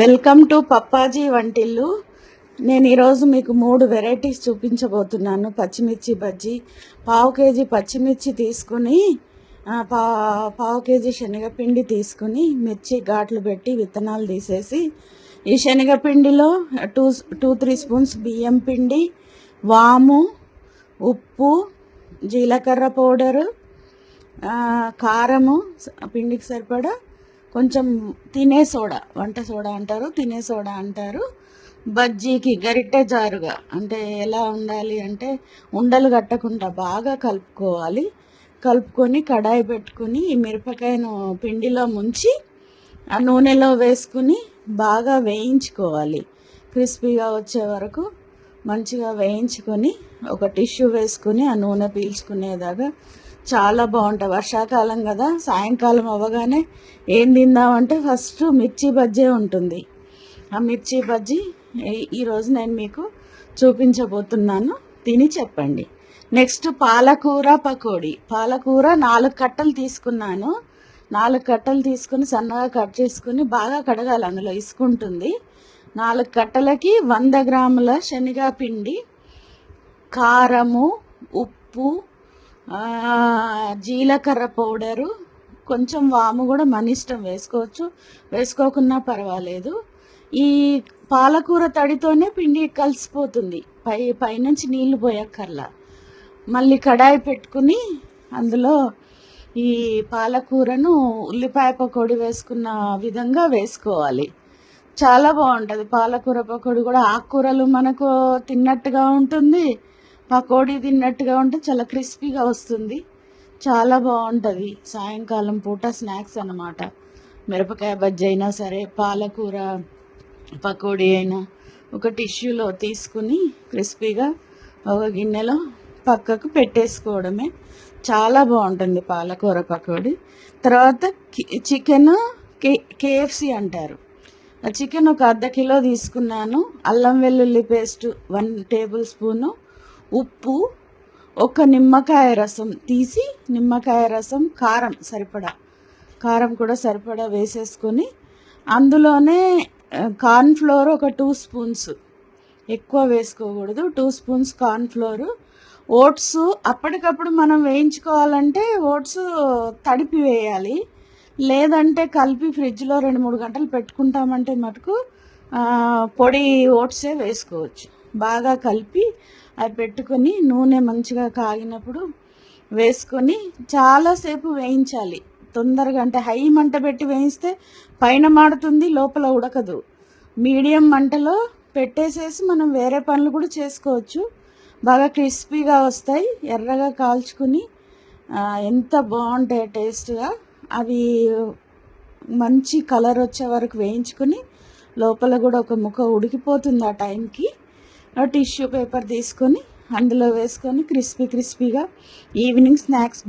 Welcome to Papaji వంటిల్లు. నేను ఈరోజు మీకు 3 వెరైటీస్ చూపించబోతున్నాను. పచ్చిమిర్చి బజ్జీ. పావు కేజీ పచ్చిమిర్చి తీసుకుని పావు కేజీ శనగపిండి తీసుకుని మిర్చి ఘాట్లు పెట్టి విత్తనాలు తీసేసి ఈ శనగపిండిలో 2-3 స్పూన్స్ బియ్యం పిండి, వాము, ఉప్పు, జీలకర్ర పౌడరు, కారము, పిండికి సరిపడా, కొంచెం తినే సోడా, వంట సోడా అంటారు, తినే సోడా అంటారు. బజ్జీకి గరిటె జారుగా, అంటే ఎలా ఉండాలి అంటే ఉండలు కట్టకుండా బాగా కలుపుకోవాలి. కలుపుకొని కడాయి పెట్టుకుని ఈ మిరపకాయను పిండిలో ముంచి ఆ నూనెలో వేసుకుని బాగా వేయించుకోవాలి. క్రిస్పీగా వచ్చే వరకు మంచిగా వేయించుకొని ఒక టిష్యూ వేసుకుని ఆ నూనె పీల్చుకునేదాకా చాలా బాగుంటుంది. వర్షాకాలం కదా, సాయంకాలం అవ్వగానే ఏం తిందామంటే ఫస్ట్ మిర్చి బజ్జీ ఉంటుంది. ఆ మిర్చి బజ్జీ ఈరోజు నేను మీకు చూపించబోతున్నాను, తిని చెప్పండి. నెక్స్ట్ పాలకూర పకోడీ. పాలకూర 4 కట్టలు తీసుకున్నాను. 4 కట్టలు తీసుకుని సన్నగా కట్ చేసుకుని బాగా కడగాలి, అందులో ఇసుకుంటుంది. 4 కట్టలకి 100 గ్రాముల శనగపిండి, కారము, ఉప్పు, జీలకర్ర పౌడరు, కొంచెం వాము కూడా మన ఇష్టం, వేసుకోవచ్చు, వేసుకోకున్నా పర్వాలేదు. ఈ పాలకూర తడితోనే పిండి కలిసిపోతుంది, పైనుంచి నీళ్లు పోయక్కర్లా. మళ్ళీ కడాయి పెట్టుకుని అందులో ఈ పాలకూరను ఉల్లిపాయ పకోడీ వేసుకున్న విధంగా వేసుకోవాలి. చాలా బాగుంటుంది పాలకూర పకోడీ కూడా. ఆకుకూరలు మనకు తిన్నట్టుగా ఉంటుంది, పకోడీ తిన్నట్టుగా ఉంటే చాలా క్రిస్పీగా వస్తుంది. చాలా బాగుంటుంది సాయంకాలం పూట స్నాక్స్ అన్నమాట. మిరపకాయ బజ్జీ అయినా సరే, పాలకూర పకోడీ అయినా ఒక టిష్యూలో తీసుకుని క్రిస్పీగా ఒక గిన్నెలో పక్కకు పెట్టేసుకోవడమే. చాలా బాగుంటుంది పాలకూర పకోడీ. తర్వాత చికెన్ కేఎఫ్సి అంటారు. ఆ చికెన్ ఒక 1/2 కిలో తీసుకున్నాను. అల్లం వెల్లుల్లి పేస్ట్ 1 టేబుల్ స్పూను, ఉప్పు, ఒక నిమ్మకాయ రసం తీసి, నిమ్మకాయ రసం, కారం సరిపడా, కారం కూడా సరిపడా వేసేసుకొని అందులోనే కార్న్ఫ్లోర్ ఒక 2 స్పూన్స్, ఎక్కువ వేసుకోకూడదు, 2 స్పూన్స్ కార్న్ఫ్లోరు. ఓట్స్ అప్పటికప్పుడు మనం వేయించుకోవాలంటే ఓట్స్ తడిపి వేయాలి, లేదంటే కలిపి ఫ్రిడ్జ్లో 2-3 గంటలు పెట్టుకుంటామంటే మటుకు పొడి ఓట్సే వేసుకోవచ్చు. బాగా కలిపి అవి పెట్టుకొని నూనె మంచిగా కాగినప్పుడు వేసుకొని చాలాసేపు వేయించాలి. తొందరగా, అంటే హై మంట పెట్టి వేయిస్తే పైన మాడుతుంది, లోపల ఉడకదు. మీడియం మంటలో పెట్టేసేసి మనం వేరే పనులు కూడా చేసుకోవచ్చు. బాగా క్రిస్పీగా వస్తాయి, ఎర్రగా కాల్చుకుని ఎంత బాగుంటాయి టేస్ట్గా. అవి మంచి కలర్ వచ్చే వరకు వేయించుకుని లోపల కూడా ఒక ముక్క ఉడికిపోతుంది. ఆ టైంకి టిష్యూ పేపర్ తీసుకొని అందులో వేసుకొని క్రిస్పీగా ఈవినింగ్ స్నాక్స్